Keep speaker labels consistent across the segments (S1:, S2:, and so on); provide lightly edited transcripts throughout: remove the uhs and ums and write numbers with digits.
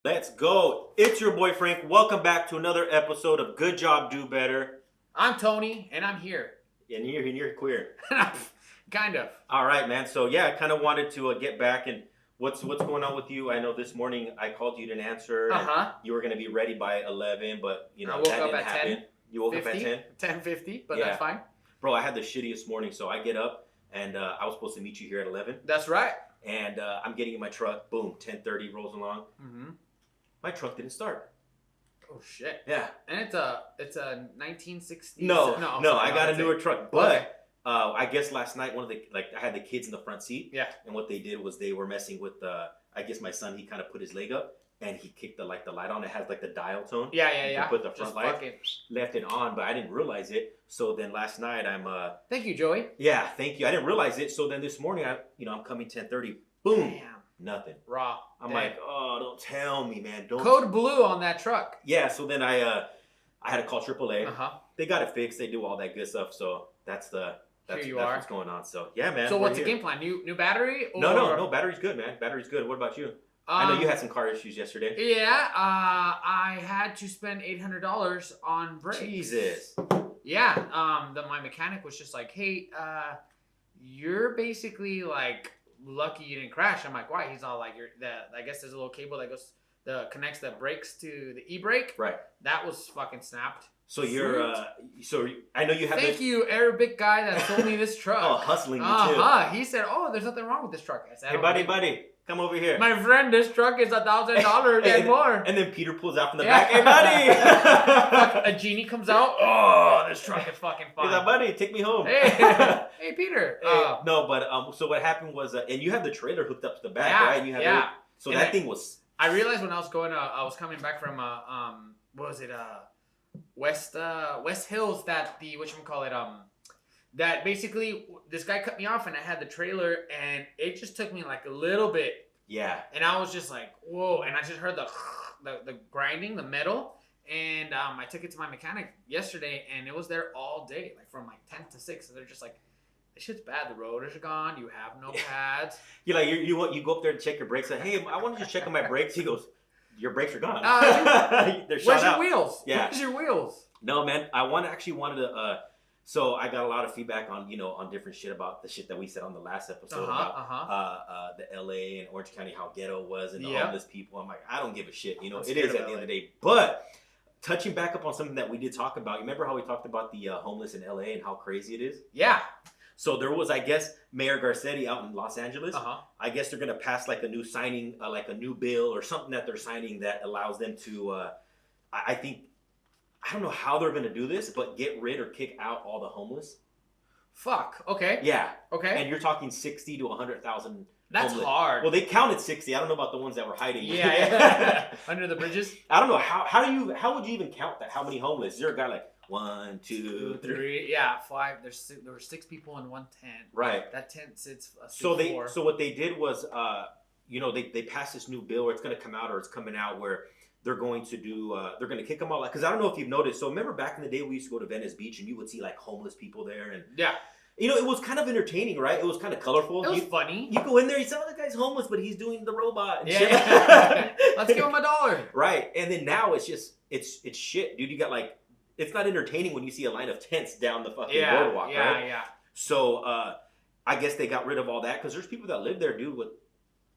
S1: Let's go. It's your boy Frank. Welcome back to another episode of Good Job, Do Better.
S2: I'm Tony, and I'm here.
S1: And you're queer.
S2: Kind of.
S1: All right, man. So yeah, I kind of wanted to get back and what's going on with you? I know this morning I called you, didn't answer. You were gonna be ready by 11, but
S2: I woke
S1: that
S2: up
S1: didn't
S2: at
S1: happen.
S2: 10.
S1: You woke up at 10.
S2: 10:50, but
S1: Yeah.
S2: that's fine.
S1: Bro, I had the shittiest morning. So I get up and I was supposed to meet you here at 11,
S2: That's right.
S1: and I'm getting in my truck. Boom, 10:30 rolls along.
S2: Mm-hmm.
S1: My truck didn't start.
S2: Oh shit.
S1: Yeah.
S2: And it's a 1960s.
S1: No, I got a
S2: that's
S1: newer
S2: it.
S1: truck, but.
S2: Okay.
S1: I guess last night I had the kids in the front seat.
S2: Yeah.
S1: And what they did was they were messing with I guess my son, he kind of put his leg up and he kicked the light on. It has like the dial tone.
S2: Yeah.
S1: You can put the front
S2: Just
S1: light.
S2: fucking.
S1: Left it on, but I didn't realize it. So then last night
S2: Thank you, Joey.
S1: yeah, thank you. I didn't realize it. So then this morning I'm coming 10:30. Boom.
S2: Damn.
S1: Nothing.
S2: Raw.
S1: I'm
S2: Damn.
S1: like, oh, don't tell me, man. Don't.
S2: Code blue on that truck.
S1: Yeah. So then I had to call AAA.
S2: Uh-huh.
S1: They got it fixed. They do all that good stuff. So that's what's going on. So yeah, man.
S2: So
S1: we're
S2: what's
S1: here.
S2: the game plan? New battery? Or...
S1: No. Battery's good, man. Battery's good. What about you? I know you had some car issues yesterday.
S2: Yeah. I had to spend $800 on brakes.
S1: Jesus.
S2: Yeah. My mechanic was just like, hey, you're basically like lucky you didn't crash. I'm like, why? He's all like, I guess there's a little cable that connects the brakes to the e-brake.
S1: Right.
S2: That was fucking snapped.
S1: So I know you have.
S2: Thank you, Arabic guy that sold me this truck.
S1: Oh, hustling you too.
S2: He said, oh, there's nothing wrong with this truck. I said,
S1: Hey, buddy, come over here.
S2: My friend, this truck is $1,000 and more.
S1: And then Peter pulls out from the back. Hey, buddy.
S2: A genie comes out. Oh, this truck is fucking fun.
S1: He's like, buddy, take me home.
S2: Hey, Peter.
S1: No, but so what happened was, and you have the trailer hooked up to the back,
S2: Yeah,
S1: right? You have
S2: yeah.
S1: So
S2: And
S1: that thing was.
S2: I realized when I was going, I was coming back from what was it, West Hills, that that basically this guy cut me off and I had the trailer and it just took me like a little bit.
S1: Yeah.
S2: And I was just like, whoa, and I just heard the grinding, the metal, and I took it to my mechanic yesterday and it was there all day, like from like 10 to 6, and they're just like, this shit's bad. The rotors are gone. You have no pads.
S1: You're like you go up there to check your brakes. Like, hey, I want to just check on my brakes. He goes, your brakes are gone. They're shot
S2: Where's your
S1: out.
S2: wheels?
S1: Yeah.
S2: Where's your wheels?
S1: No, man. I wanted to. So I got a lot of feedback on on different shit about the shit that we said on the last episode about the LA and Orange County, how ghetto was and the homeless people. I'm like, I don't give a shit. It is at the end of the day. But touching back up on something that we did talk about. You remember how we talked about the homeless in LA and how crazy it is?
S2: Yeah.
S1: So there was, I guess, Mayor Garcetti out in Los Angeles. I guess they're gonna pass like a new signing, like a new bill or something that they're signing that allows them to. I think, I don't know how they're gonna do this, but get rid or kick out all the homeless.
S2: Fuck. Okay.
S1: Yeah.
S2: Okay.
S1: And you're talking 60 to 100,000.
S2: That's
S1: homeless.
S2: hard.
S1: Well, they counted 60. I don't know about the ones that were hiding.
S2: Yeah. Under the bridges.
S1: I don't know how would you even count that? How many homeless? Is there a guy like 1, 2, 3?
S2: Yeah, 5. There were 6 people in one tent.
S1: Right.
S2: That tent sits.
S1: So what they did was, they passed this new bill, or it's going to come out, or it's coming out, where they're going to do, they're going to kick them all out. Because I don't know if you've noticed. So remember back in the day, we used to go to Venice Beach, and you would see like homeless people there, and
S2: yeah.
S1: It was kind of entertaining, right? It was kind of colorful.
S2: It was funny.
S1: You go in there, you say, oh, the guy's homeless, but he's doing the robot. And
S2: yeah.
S1: shit.
S2: Let's give him $1.
S1: Right. And then now it's just, it's shit, dude. You got like, it's not entertaining when you see a line of tents down the fucking boardwalk, right?
S2: Yeah.
S1: So I guess they got rid of all that because there's people that live there, dude, with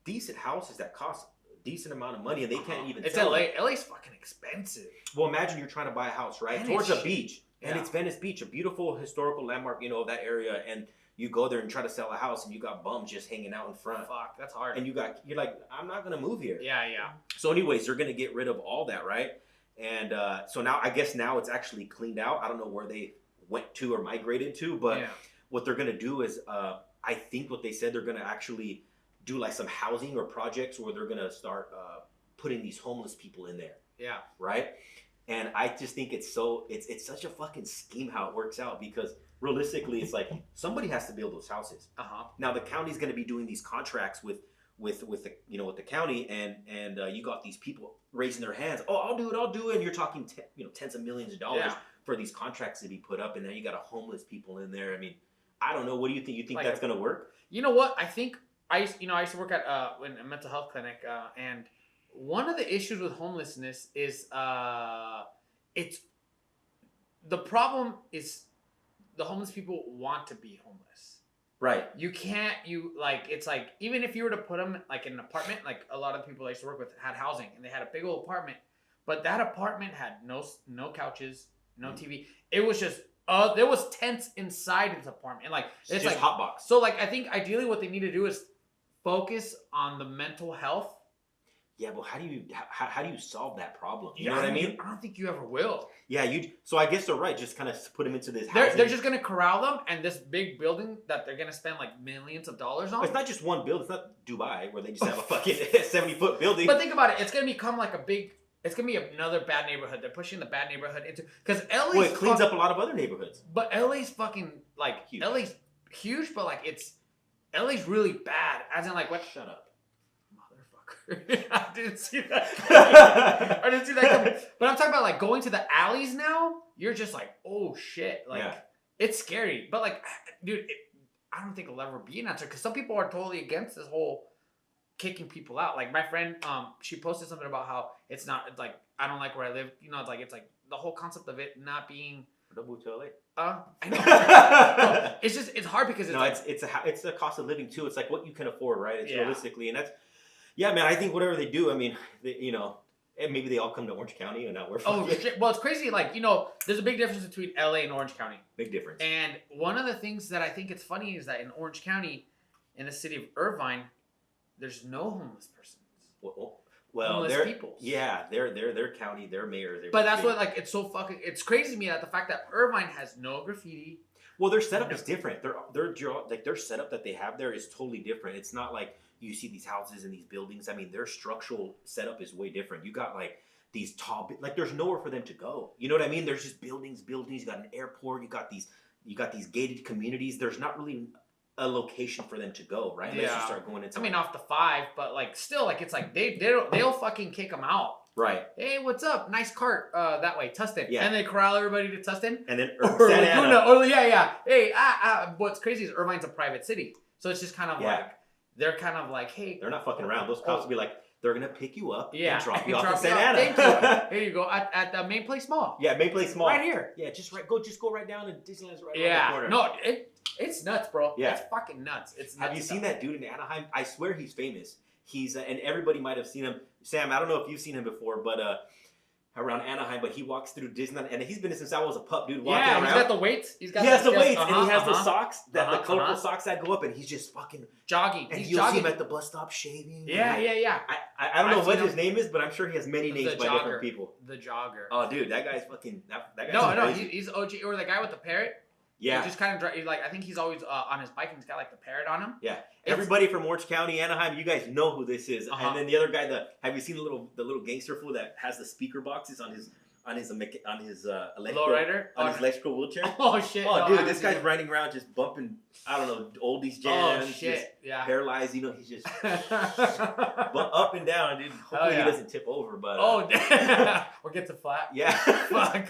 S1: decent houses that cost a decent amount of money and they can't even
S2: It's
S1: sell
S2: LA.
S1: them.
S2: LA's fucking expensive.
S1: Well, imagine you're trying to buy a house, right?
S2: And
S1: towards
S2: it's
S1: a beach. And it's Venice Beach, a beautiful historical landmark, of that area. And you go there and try to sell a house, and you got bums just hanging out in front.
S2: Fuck, that's hard.
S1: And you're like, I'm not gonna move here.
S2: Yeah.
S1: So, anyways, they're gonna get rid of all that, right? And so now, I guess now it's actually cleaned out. I don't know where they went to or migrated to, but what they're gonna do is, I think what they said, they're gonna actually do like some housing or projects where they're gonna start putting these homeless people in there.
S2: Yeah.
S1: Right. And I just think it's such a fucking scheme how it works out because realistically, it's like somebody has to build those houses. Now the county's going to be doing these contracts with the county, and you got these people raising their hands. Oh, I'll do it. And you're talking tens of millions of dollars for these contracts to be put up, and now you got a homeless people in there. I mean, I don't know. What do you think? You think that's going to work?
S2: You know what? I think I used to work at in a mental health clinic, and one of the issues with homelessness is it's the problem is the homeless people want to be homeless.
S1: Right.
S2: You can't, it's like, even if you were to put them like in an apartment, like a lot of people I used to work with had housing and they had a big old apartment, but that apartment had no couches, no TV. It was just, there was tents inside his apartment. And like, it's
S1: just
S2: like
S1: hot box.
S2: So like, I think ideally what they need to do is focus on the mental health.
S1: Yeah, but how do you solve that problem? You know what I mean?
S2: I don't think you ever will.
S1: Yeah, so I guess they're right. Just kind of put them into this.
S2: They're just gonna corral them, and this big building that they're gonna spend like millions of dollars on.
S1: It's not just one building. It's not Dubai where they just have a fucking 70-foot building.
S2: But think about it. It's gonna become like it's gonna be another bad neighborhood. They're pushing the bad neighborhood into because LA.
S1: Well, it cleans up a lot of other neighborhoods.
S2: But LA's fucking like
S1: huge.
S2: LA's huge, but like LA's really bad. As in like what?
S1: Shut up.
S2: I didn't see that. I didn't see that coming. But I'm talking about like going to the alleys now. You're just like, oh shit, like it's scary. But like, dude, I don't think it'll ever be an answer because some people are totally against this whole kicking people out. Like my friend, she posted something about how it's like I don't like where I live. You know, it's like the whole concept of it not being.
S1: Don't move to LA.
S2: I know. No, it's hard because
S1: it's the cost of living too. It's like what you can afford, right? It's realistically, and that's. Yeah, man, I think whatever they do, I mean, and maybe they all come to Orange County and now we're fucking.
S2: Oh, shit. Well, it's crazy. Like, there's a big difference between LA and Orange County.
S1: Big difference.
S2: And one of the things that I think it's funny is that in Orange County, in the city of Irvine, there's no homeless persons.
S1: Well,
S2: homeless people.
S1: Yeah, their county, their mayor.
S2: But that's what, like, it's so fucking, it's crazy to me that the fact that Irvine has no graffiti.
S1: Well, their setup is different. Their setup that they have there is totally different. It's not like you see these houses and these buildings. I mean, their structural setup is way different. You got like these tall, like there's nowhere for them to go. You know what I mean? There's just buildings. You got an airport. You got these gated communities. There's not really a location for them to go, right? Unless you start going into.
S2: I mean, off the 5, but like still, like it's like they'll fucking kick them out.
S1: Right.
S2: Hey, what's up? Nice cart. That way, Tustin.
S1: Yeah.
S2: And they corral everybody to Tustin.
S1: And then
S2: Santa Ana. Hey, what's crazy is Irvine's a private city, so it's just kind of like they're kind of like, hey,
S1: they're not fucking around. Those cops will be like, they're gonna pick you up and drop you off in
S2: Santa
S1: Ana.
S2: Thank you. Here you go at the Main Place Mall.
S1: Yeah, Main Place Mall.
S2: Right here.
S1: Yeah, just go right down and Disneyland's right around the corner.
S2: No, it's nuts, bro.
S1: Yeah.
S2: It's fucking nuts. It's nuts.
S1: Have you seen that dude in Anaheim? I swear he's famous. He's and everybody might have seen him. Sam, I don't know if you've seen him before, but around Anaheim, but he walks through Disneyland, and he's been since I was a pup, dude. Walking around.
S2: He's got the weights. He
S1: has the weights, and he has the socks, the colorful socks that go up, and he's just fucking
S2: jogging.
S1: And you'll see him at the bus stop shaving.
S2: Yeah.
S1: I don't know what his name is, but I'm sure he has many names by different people.
S2: The jogger.
S1: Oh, dude, that guy's fucking. That guy's
S2: no, he's OG, or the guy with the parrot.
S1: Yeah.
S2: He just kind of like I think he's always on his bike and he's got like the parrot on him.
S1: Yeah. Everybody from Orange County, Anaheim, you guys know who this is. And then the other guy, have you seen the little gangster fool that has the speaker boxes on his electrical wheelchair?
S2: Oh shit!
S1: Oh dude, this guy's riding around just bumping. I don't know, oldies jams.
S2: Oh shit! Yeah.
S1: Paralyzed, he's just up and down, dude. Hopefully he doesn't tip over, but
S2: or gets a flat.
S1: Yeah.
S2: Fuck.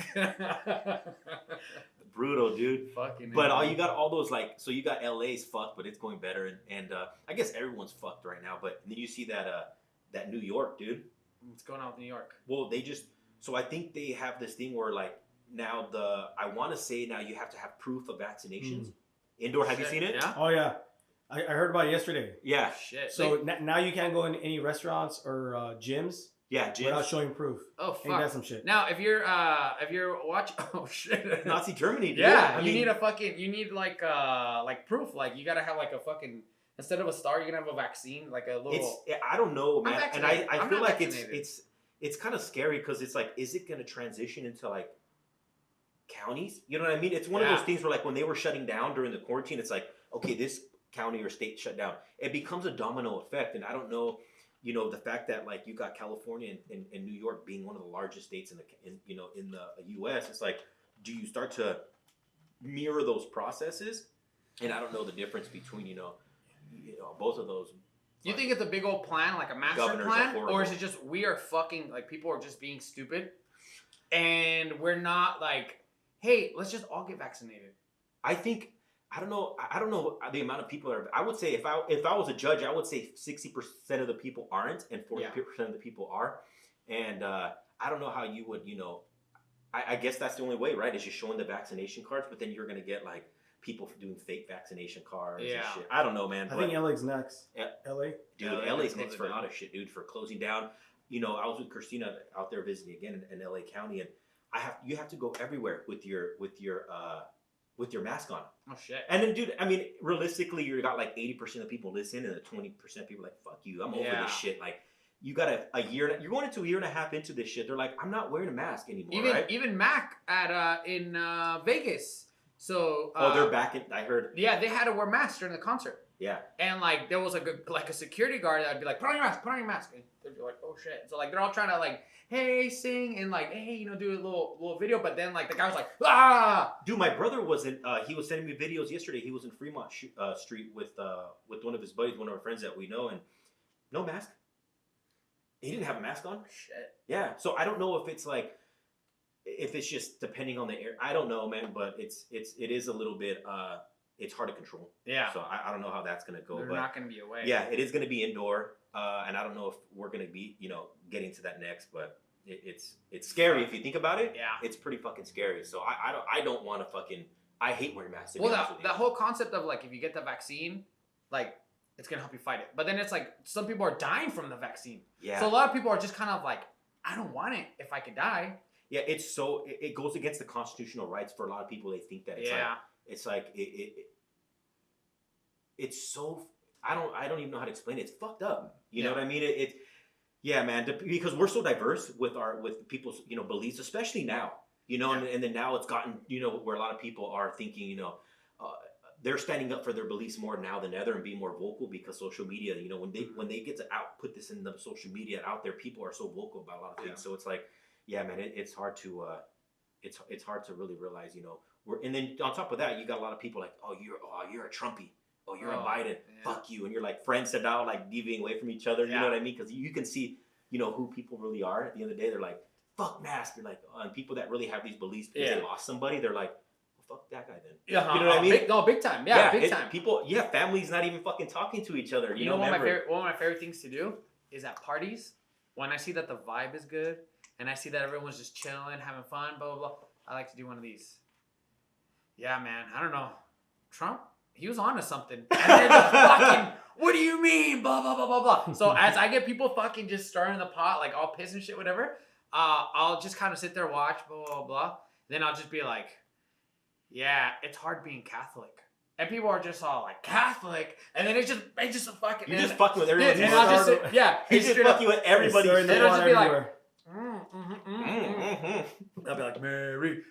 S1: Brutal, dude.
S2: Fucking.
S1: But you got all those so you got LA's fucked, but it's going better, and I guess everyone's fucked right now. But then you see that New York, dude.
S2: What's going on with New York?
S1: Well, so I think they have this thing where now I want to say now you have to have proof of vaccinations. Indoor, have you seen it?
S2: Yeah.
S3: Oh yeah, I heard about it yesterday.
S1: Yeah.
S2: Shit.
S3: So now you can't go in any restaurants or gyms.
S1: Yeah, gyms.
S3: Without showing proof.
S2: Oh fuck.
S3: Ain't that some shit?
S2: Now if you're watching, oh shit.
S1: Nazi Germany, dude.
S2: Yeah, you need like proof. Like you gotta have like a fucking. Instead of a star, you're gonna have a vaccine, like a little.
S1: I don't know, man, and I feel like
S2: vaccinated.
S1: it's kind of scary because it's like, is it gonna transition into like counties? You know what I mean? It's one of those things where when they were shutting down during the quarantine, it's like, okay, this county or state shut down. It becomes a domino effect, and I don't know. The fact that you got California and New York being one of the largest states in the U.S. It's like, do you start to mirror those processes? And I don't know the difference between both of those.
S2: You think it's a big old plan, like a master plan, or is it just we are fucking people are just being stupid, and we're not hey, let's just all get vaccinated.
S1: I think I don't know. I don't know the amount of people are. I would say if I was a judge, I would say 60% of the people aren't, and 40% of the people are. And I don't know how you would. I guess that's the only way, right? Is just showing the vaccination cards, but then you're gonna get like people doing fake vaccination cards and shit. I don't know, man.
S3: I think LA's next.
S1: Yeah.
S3: LA?
S1: Dude, LA's next for a lot of shit, dude, for closing down. I was with Christina out there visiting again in LA County, and you have to go everywhere with your mask on.
S2: Oh shit.
S1: And then, dude, I mean, realistically, you got like 80% of people listen, and the 20% people are like, fuck you, I'm over this shit. Like, you got a year, you're going into a year and a half into this shit. They're like, I'm not wearing a mask anymore,
S2: Even Mac in Vegas. So
S1: they're back in. I heard.
S2: Yeah, they had to wear masks during the concert.
S1: Yeah.
S2: And like there was a security guard that'd be like, put on your mask, and they'd be like, oh shit. So like they're all trying to like, hey, sing and like, hey, do a little video, but then like the guy was like, ah.
S1: Dude, my brother was in. He was sending me videos yesterday. He was in Fremont Street with one of his buddies, one of our friends that we know, and no mask. He didn't have a mask on.
S2: Shit.
S1: Yeah. So I don't know if it's like. If it's just depending on the air, I don't know, man. But it is a little bit. It's hard to control.
S2: Yeah.
S1: So I don't know how that's gonna go.
S2: They're
S1: but
S2: not gonna be away.
S1: Yeah, it is gonna be indoor, and I don't know if we're gonna be, getting to that next. But it's scary if you think about it.
S2: Yeah.
S1: It's pretty fucking scary. So I don't want to fucking. I hate wearing masks.
S2: Well, that whole concept of like if you get the vaccine, like it's gonna help you fight it. But then it's like some people are dying from the vaccine.
S1: Yeah.
S2: So a lot of people are just kind of like, I don't want it if I could die.
S1: Yeah, it goes against the constitutional rights for a lot of people. They think that it's so I don't even know how to explain it. It's fucked up. You know what I mean? Yeah, man. Because we're so diverse with people's beliefs, especially now. And then now it's gotten where a lot of people are thinking they're standing up for their beliefs more now than ever and being more vocal because social media. When they get to put this in the social media out there, people are so vocal about a lot of things. So it's like. Yeah, man, it's hard to it's hard to really realize, and then on top of that, you got a lot of people like, you're a Trumpy, you're a Biden, fuck you, and you're like friends that now like deviating away from each other. You know what I mean? Because you can see, who people really are. At the end of the day, they're like, fuck mask. You're like, and people that really have these beliefs because they lost somebody, they're like, well, fuck that guy then.
S2: Yeah,
S1: you know what I mean?
S2: Big time. Yeah, big time.
S1: People, families not even fucking talking to each other.
S2: You know one of my favorite things to do is at parties when I see that the vibe is good. And I see that everyone's just chilling, having fun, blah, blah, blah. I like to do one of these. Yeah, man. I don't know. Trump, he was on to something. And they're just fucking, what do you mean? Blah, blah, blah, blah, blah. So as I get people fucking just stirring the pot, like all pissed and shit, whatever, I'll just kind of sit there, watch, blah, blah, blah. Then I'll just be like, yeah, it's hard being Catholic. And people are just all like, Catholic? And then it's just fucking...
S1: You're just fucking with everybody.
S2: And I'll just sit,
S1: he's just fucking with everybody.
S2: And I'll just be like... I'll be like, Mary,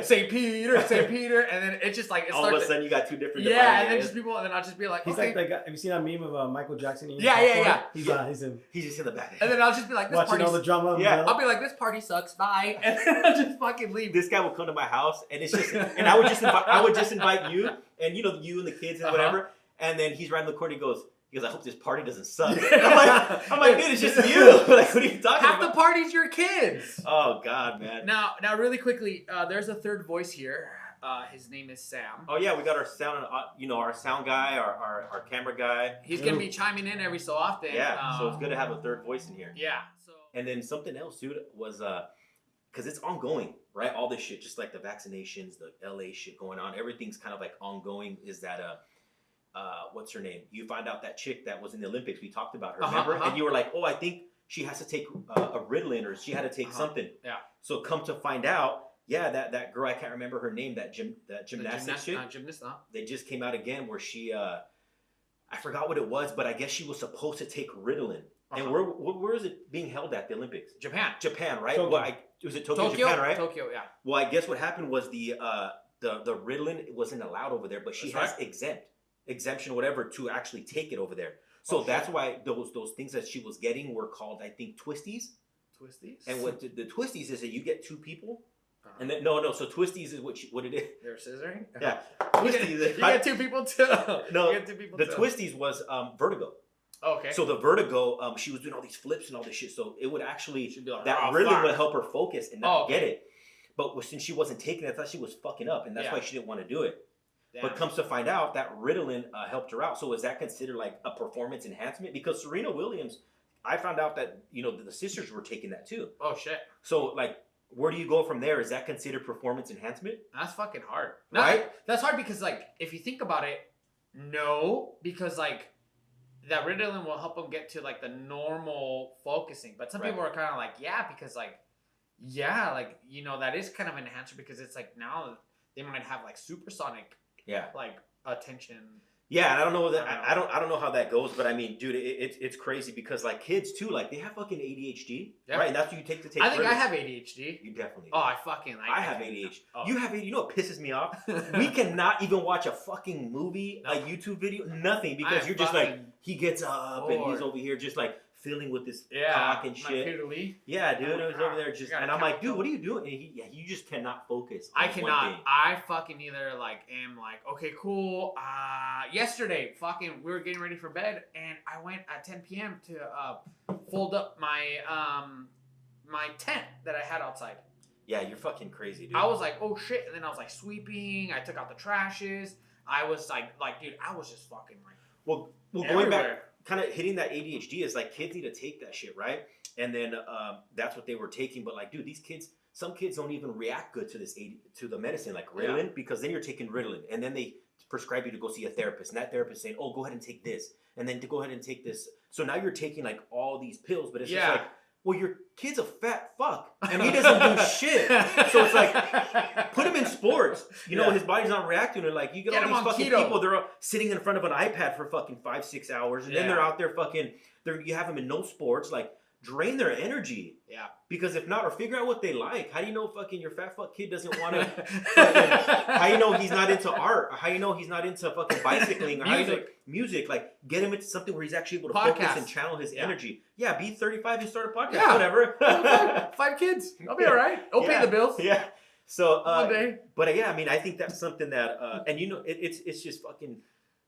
S2: St. Peter, and then it's just like it
S1: all of a sudden you got two different.
S2: Yeah, and then just people, and then I'll just be like,
S3: he's like that guy. Have you seen that meme of Michael Jackson?
S2: Yeah.
S3: He's
S1: just in the back.
S2: And then I'll just be like, this
S3: watching all the drama.
S2: Yeah, I'll be like, this party sucks. Bye, and then I'll just fucking leave.
S1: This guy will come to my house, and it's just, and I would just invite you, and you and the kids and whatever, and then he's right in the corner. He goes, I hope this party doesn't suck. I'm like, dude, it's just you. Like, what are you talking about?
S2: Half the party's your kids.
S1: Oh God, man.
S2: Now, really quickly, there's a third voice here. His name is Sam.
S1: Oh yeah, we got our sound, our sound guy, our camera guy.
S2: He's gonna be chiming in every so often.
S1: Yeah, so it's good to have a third voice in here.
S2: Yeah. So.
S1: And then something else, dude, was because it's ongoing, right? All this shit, just like the vaccinations, the LA shit going on, everything's kind of like ongoing. Is that what's her name? You find out that chick that was in the Olympics. We talked about her, remember? And you were like, I think she has to take a Ritalin, or she had to take something.
S2: Yeah.
S1: So come to find out, that girl, I can't remember her name, that gymnastics chick.
S2: Gymnast,
S1: They just came out again where she, I forgot what it was, but I guess she was supposed to take Ritalin. And where is it being held at the Olympics? Japan, right? Was it Tokyo, Japan, right?
S2: Tokyo, yeah.
S1: Well, I guess what happened was the Ritalin wasn't allowed over there, but she has exemption, whatever, to actually take it over there. So that's why those things that she was getting were called, I think, twisties. And what the twisties is that you get two people, and then so twisties is what it is.
S2: They're scissoring.
S1: Yeah, twisties.
S2: You get two people too.
S1: No, the twisties was vertigo.
S2: Okay.
S1: So the vertigo, she was doing all these flips and all this shit. So it would actually
S2: like,
S1: that really would help her focus and not get it. But since she wasn't taking it, I thought she was fucking up, and that's why she didn't want to do it.
S2: Damn.
S1: But comes to find out that Ritalin helped her out. So is that considered like a performance enhancement? Because Serena Williams, I found out that the sisters were taking that too.
S2: Oh shit.
S1: So like, where do you go from there? Is that considered performance enhancement?
S2: That's fucking hard.
S1: Right?
S2: That's hard because like if you think about it, no, because like that Ritalin will help them get to like the normal focusing. But some
S1: Right.
S2: people are kind of like, yeah, because like, yeah, like that is kind of an enhancer because it's like now they might have like supersonic
S1: Yeah.
S2: like attention.
S1: Yeah, and I don't know that
S2: I don't
S1: I don't know how that goes, but I mean, dude, it's crazy because like kids too, like they have fucking ADHD,
S2: Yeah.
S1: right? And that's what you take to take.
S2: I think I
S1: Ritalin.
S2: have ADHD.
S1: You definitely.
S2: Oh, I fucking like.
S1: I have ADHD.
S2: Oh.
S1: You have ADHD. You know what pisses me off? We cannot even watch a fucking movie, a YouTube video, nothing, because
S2: I'm
S1: you're just like,
S2: fucking
S1: he gets up and he's
S2: bored.
S1: over here just like fiddling with this
S2: Yeah,
S1: cock and
S2: my
S1: shit.
S2: Peter Lee.
S1: Yeah, dude,
S2: Oh my
S1: it was
S2: God.
S1: over there
S2: You
S1: just,
S2: gotta
S1: and I'm
S2: count
S1: like, dude,
S2: them.
S1: what are you doing? And you just cannot focus.
S2: I
S1: on one
S2: cannot.
S1: thing.
S2: I fucking either like am like, okay, cool. Yesterday, fucking, we were getting ready for bed, and I went at 10 p.m. to fold up my my tent that I had outside.
S1: Yeah, you're fucking crazy, dude.
S2: I was like, oh shit, and then I was like sweeping. I took out the trashes. I was like, dude, I was just fucking like,
S1: well, going back,
S2: everywhere.
S1: kind of hitting that ADHD is like kids need to take that shit, right? And then that's what they were taking. But like, dude, these kids, some kids don't even react good to to the medicine like Ritalin, because then you're taking Ritalin, and then they prescribe you to go see a therapist, and that therapist saying, oh, go ahead and take this, and then to go ahead and take this. So now you're taking like all these pills, but it's just like, well, your kid's a fat fuck, and he doesn't do shit. So it's like, put him in sports. His body's not reacting. And like, you get
S2: Get
S1: all
S2: him
S1: these
S2: on
S1: fucking
S2: keto.
S1: people, they're sitting in front of an iPad for fucking 5-6 hours, and then they're
S2: Yeah.
S1: out there fucking, you have them in no sports, like, drain their energy.
S2: Yeah.
S1: Because if not, or figure out what they like. How do you know fucking your fat fuck kid doesn't want to, how do you know he's not into art? Or how do you know he's not into fucking bicycling? Or how do you know, music, like, get him into something where he's actually able to focus
S2: Podcast.
S1: and channel his
S2: Yeah.
S1: energy. Yeah, be 35 and start a podcast,
S2: Yeah.
S1: whatever.
S2: 5 kids. I'll be all right. I'll pay the bills.
S1: Yeah. So,
S2: One day.
S1: but yeah, I mean, I think that's something that, and it's just fucking,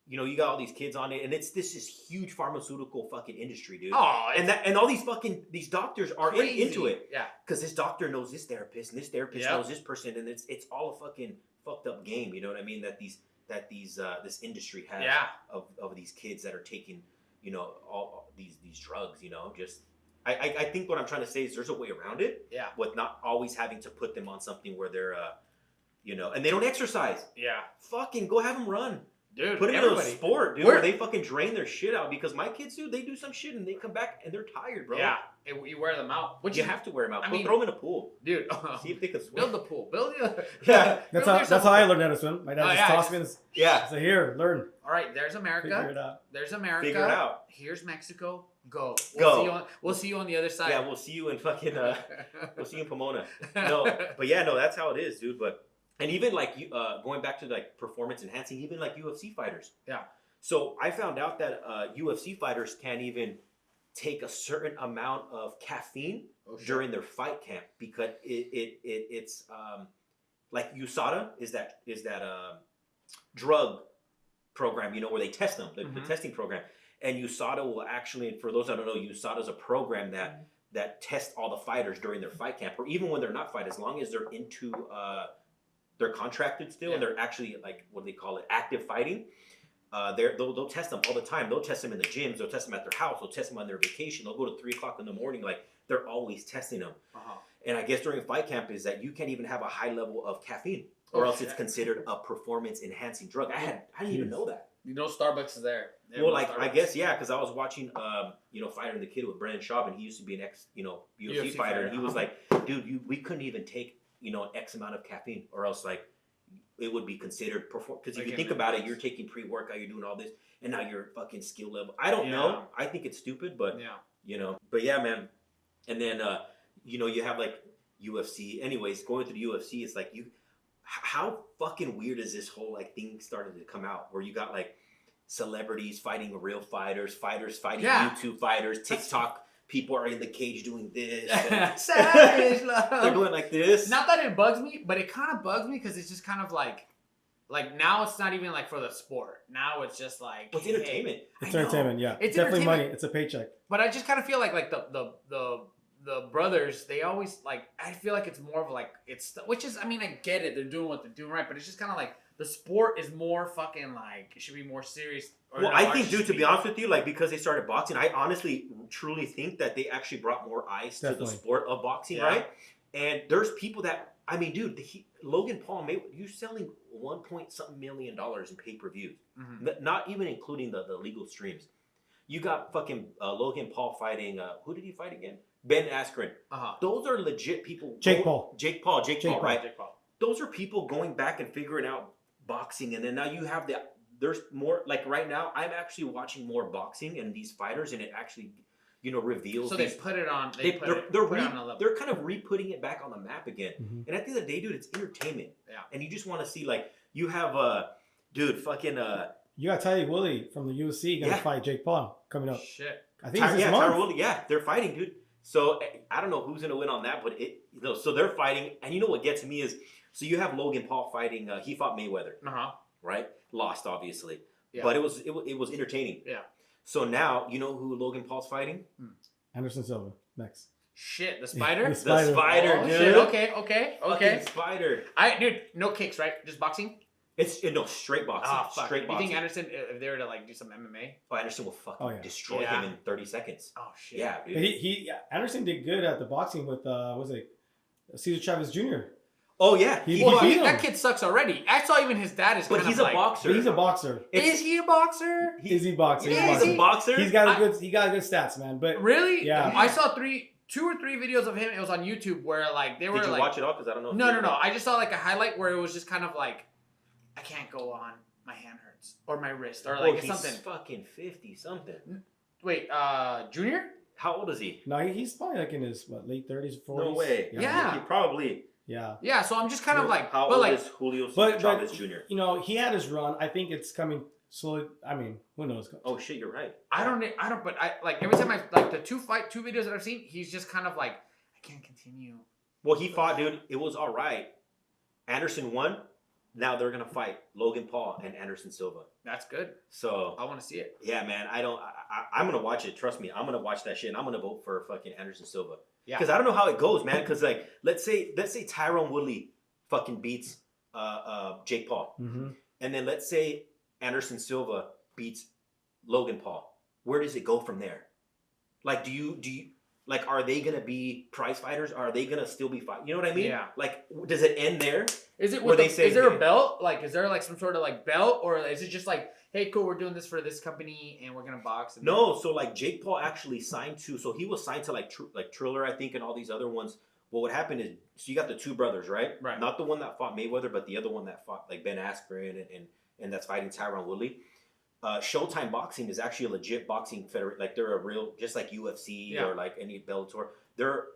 S1: you got all these kids on it, and this is huge pharmaceutical fucking industry, dude.
S2: Oh,
S1: And all these doctors are
S2: crazy.
S1: into it,
S2: Yeah.
S1: because this doctor knows this therapist, and this therapist
S2: Yep.
S1: knows this person, and it's all a fucking fucked up game. You know what I mean? That this industry has
S2: Yeah.
S1: of these kids that are taking, all these drugs. Just I think what I'm trying to say is there's a way around it.
S2: Yeah.
S1: With not always having to put them on something where they're, and they don't exercise.
S2: Yeah.
S1: Fucking go have them run.
S2: Dude,
S1: Put them in a
S2: everybody.
S1: sport, dude,
S2: Where-
S1: where they fucking drain their shit out. Because my kids, dude, they do some shit and they come back and they're tired, bro.
S2: Yeah. You wear them out. Which
S1: You have to wear them out.
S2: I mean-
S1: Throw them in a pool.
S2: Dude.
S1: See if they can swim.
S2: Build the pool. Build the.
S1: Yeah.
S3: That's
S2: build yourself
S3: how
S2: a
S3: I
S2: pool.
S3: learned how to swim. My dad
S2: Oh,
S3: just
S2: yeah,
S3: tossed me in.
S1: Yeah.
S3: So here, learn.
S2: All right. There's
S3: Figure
S2: America.
S3: it out.
S2: There's America.
S1: Figure it out.
S2: Here's Mexico. Go.
S1: Go.
S2: We'll see you on the other side.
S1: Yeah, we'll see you in fucking, we'll see you in Pomona. No, but yeah, no, that's how it is, dude. But, and even like, going back to like performance enhancing, even like UFC fighters.
S2: Yeah.
S1: So I found out that UFC fighters can't even take a certain amount of caffeine
S2: Oh, shit.
S1: during their fight camp because it's like USADA is that drug program, where they test them, the testing program. And USADA will actually, and for those that don't know, USADA is a program that tests all the fighters during their fight camp, or even when they're not fight, as long as they're into, they're contracted still, and they're actually like, what do they call it, active fighting. They'll test them all the time. They'll test them in the gyms. They'll test them at their house. They'll test them on their vacation. They'll go to 3 o'clock in the morning. Like, they're always testing them.
S2: Uh-huh.
S1: And I guess during fight camp is that you can't even have a high level of caffeine, or else it's considered a performance enhancing drug. I didn't even know that.
S2: Starbucks is there.
S1: Well, like, I guess, yeah, because I was watching, Fighter and the Kid with Brendan Schaub, and he used to be an UFC fighter, and he was like, dude, we couldn't even take, an X amount of caffeine, or else, like, it would be considered because if you think about it, you're taking pre-workout, you're doing all this, and now you're fucking skill level. I don't know. I think it's stupid, but but yeah, man. And then you have like UFC. Anyways, going to the UFC, it's like how fucking weird is this whole like thing started to come out where you got like celebrities fighting real fighters fighting YouTube fighters, TikTok. People are in the cage doing this.
S2: Savage love.
S1: They're going like this.
S2: Not that it bugs me, but it kind of bugs me because it's just kind of like now it's not even like for the sport. Now it's just like
S1: it's entertainment.
S3: It's entertainment, yeah.
S2: It's
S3: definitely money.
S2: entertainment.
S3: It's a paycheck.
S2: But I just kind of feel like the brothers, they always like. I feel like it's more of like which is, I mean, I get it, they're doing what they're doing right, but it's just kind of like the sport is more fucking like it should be more serious.
S1: Well, I think, dude, to be honest with you, like because they started boxing, I honestly, truly think that they actually brought more eyes to the sport of boxing, right? And there's people that, I mean, dude, Logan Paul, you're selling $1.something million in pay-per-views, not even including the legal streams. You got fucking Logan Paul fighting, who did he fight again? Ben Askren. Those are legit people. Jake Paul, right? Jake Paul. Those are people going back and figuring out boxing, and then now you have there's more, like right now I'm actually watching more boxing and these fighters, and it actually reveals.
S2: So they put it on.
S1: They're kind of re-putting it back on the map again. And at the end of the day, dude, it's entertainment. Yeah. And you just want to see, like, you have dude, fucking
S3: you got Tyler Woodley from the UFC gonna fight Jake Paul coming up.
S2: Shit.
S3: I think it's this month.
S1: Tyler Woodley, they're fighting, dude. So I don't know who's gonna win on that, but so they're fighting, and you know what gets me is, so you have Logan Paul fighting. He fought Mayweather. Right? Lost, obviously. Yeah. But it was entertaining. Yeah. So now, you know who Logan Paul's fighting?
S3: Anderson Silva, next.
S2: Shit, the spider?
S3: The spider,
S2: dude.
S3: Shit.
S2: Okay.
S1: Fucking spider.
S2: Dude, no kicks, right? Just boxing?
S1: It's straight boxing.
S2: Oh, fuck.
S1: Straight boxing.
S2: You think Anderson, if they were to like do some MMA?
S1: Oh, Anderson will fucking destroy him in 30 seconds.
S2: Oh shit.
S1: Yeah, dude.
S3: But Anderson did good at the boxing with Cesar Chavez Jr.
S1: Oh yeah,
S2: that kid sucks already. I saw even his dad is.
S1: But he's a boxer.
S3: But he's a boxer.
S2: Is he a boxer?
S3: Is he boxer?
S1: He's a boxer.
S3: He got good stats, man. But
S2: really,
S3: yeah,
S2: I saw 2 or 3 videos of him. It was on YouTube where like they were.
S1: Did you
S2: like,
S1: watch it all? Because I don't know.
S2: No. I just saw like a highlight where it was just kind of like, I can't go on. My hand hurts or my wrist or like something.
S1: He's fucking 50 something.
S2: Wait, Junior?
S1: How old is he?
S3: No, he's probably like in his late 30s, 40s.
S1: No way.
S2: Yeah.
S1: He probably.
S3: Yeah.
S2: Yeah, so I'm just kind of like,
S1: how old is Julio Chavez Jr.?
S3: You know, he had his run. I think it's coming slowly. I mean, who knows?
S1: Oh shit, you're right.
S2: I don't. But I like every time I like the two videos that I've seen, he's just kind of like, I can't continue.
S1: Well, he fought, dude. It was all right. Anderson won. Now they're gonna fight Logan Paul and Anderson Silva.
S2: That's good.
S1: So
S2: I want to see it.
S1: Yeah, man. I'm gonna watch it. Trust me. I'm gonna watch that shit, and I'm gonna vote for fucking Anderson Silva. Yeah. Because I don't know how it goes, man. Because like, let's say Tyron Woodley fucking beats Jake Paul, and then let's say Anderson Silva beats Logan Paul. Where does it go from there? Like, do you like, are they gonna be prize fighters? Are they gonna still be fighting? You know what I mean?
S2: Yeah.
S1: Like, does it end there?
S2: Is it? Is there a belt? Like, is there like some sort of like belt, or is it just like, hey, cool, we're doing this for this company and we're gonna box?
S1: No, so like Jake Paul actually signed to. So he was signed to like Triller, I think, and all these other ones. Well, what happened is, so you got the two brothers, right? Right. Not the one that fought Mayweather, but the other one that fought like Ben Askren and that's fighting Tyron Woodley. Showtime Boxing is actually a legit boxing federation. Like, they're a real, just like UFC or like any Bellator. They're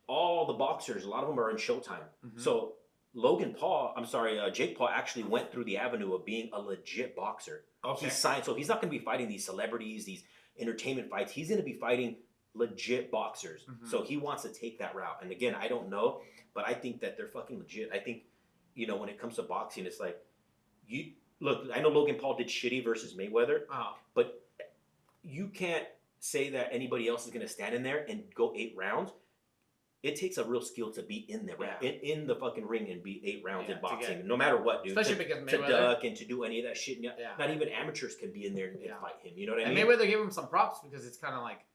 S1: all the boxers. A lot of them are in Showtime. So Jake Paul actually went through the avenue of being a legit boxer. Okay. He's signed, so he's not going to be fighting these celebrities, these entertainment fights. He's going to be fighting legit boxers. So he wants to take that route. And again, I don't know, but I think that they're fucking legit. I think, when it comes to boxing, it's like, look, I know Logan Paul did shitty versus Mayweather, but you can't say that anybody else is going to stand in there and go 8 rounds. It takes a real skill to be in there, in the fucking ring and be 8 rounds in boxing, no matter what, dude.
S2: Especially because Mayweather,
S1: to duck and to do any of that shit. Not even amateurs can be in there and fight him. You know what I mean?
S2: And Mayweather gave him some props because it's kind of like,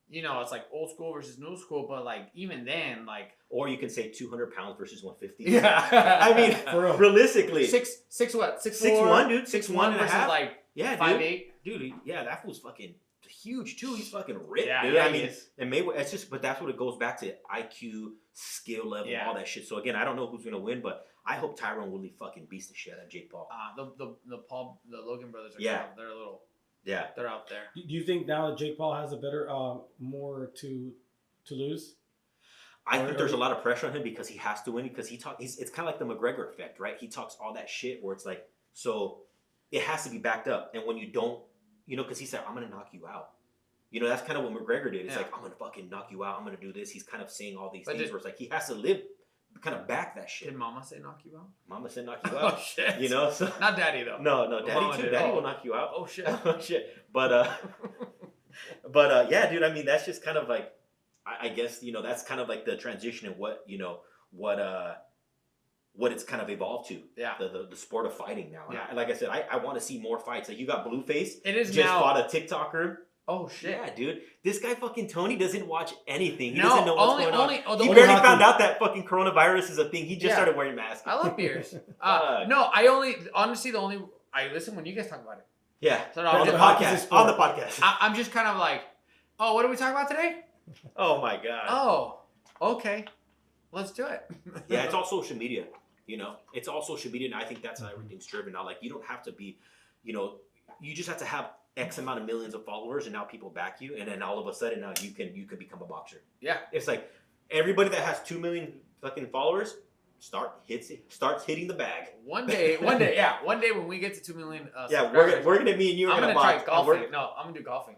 S2: it's like old school versus new school, but like even then, like.
S1: Or you can say 200 pounds versus 150. Yeah. I mean, realistically.
S2: 6'1",
S1: dude. 6'1" and a half.
S2: Like 5'8".
S1: Dude, that fool's fucking huge too. He's fucking ripped, dude.
S2: Yeah,
S1: I mean, and Mayweather, it's just, but that's what it goes back to: IQ, skill level, all that shit. So again, I don't know who's gonna win, but I hope Tyron Woodley fucking beats the shit out of Jake Paul.
S2: The Logan brothers are they're a little, they're out there.
S3: Do you think now that Jake Paul has a better, more to lose?
S1: I think there's a lot of pressure on him because he has to win, because it's kind of like the McGregor effect, right? He talks all that shit where it's like, so it has to be backed up, and when you don't. Because he said, I'm going to knock you out. That's kind of what McGregor did. It's like, I'm going to fucking knock you out. I'm going to do this. He's kind of saying all these things where it's like, he has to kind of back that shit.
S2: Did Mama say knock you out?
S1: Mama said knock you out.
S2: Oh, shit.
S1: So.
S2: Not Daddy, though.
S1: No, Daddy too. Daddy will knock you out.
S2: Oh, shit.
S1: Oh, shit. But yeah, dude, I mean, that's just kind of like, I guess, that's kind of like the transition of what what it's kind of evolved to.
S2: Yeah.
S1: The sport of fighting now.
S2: Yeah.
S1: And like I said, I want to see more fights. Like you got Blueface.
S2: It is
S1: just
S2: now.
S1: fought a TikToker.
S2: Oh shit.
S1: Yeah, dude. This guy fucking Tony doesn't watch anything. He
S2: No,
S1: doesn't know what's going on.
S2: the
S1: He
S2: only
S1: barely
S3: hockey.
S1: found out that fucking coronavirus is a thing. He just
S2: Yeah.
S1: started wearing masks.
S2: I love beers.
S1: Fuck.
S2: No, honestly, I listen when you guys talk about it.
S1: Yeah.
S2: So no,
S1: On
S2: I'm
S1: the
S2: just-
S3: hockey's a
S1: podcast.
S3: sport.
S1: On the podcast.
S2: I'm just kind of like, oh, what are we talking about today?
S1: Oh my god.
S2: Oh, okay, let's do it.
S1: Yeah, it's all social media. You know, it's all social media, and I think that's how everything's driven now. Like, you don't have to be, you know, you just have to have X amount of millions of followers, and now people back you, and then all of a sudden now you can become a boxer.
S2: Yeah.
S1: It's like everybody that has 2 million fucking followers starts hitting the bag.
S2: One day, yeah, one day when we get to 2 million.
S1: Yeah,
S2: subscribers,
S1: we're gonna me and you are
S2: I'm
S1: gonna
S2: gonna try
S1: box.
S2: golfing. No, I'm gonna do golfing.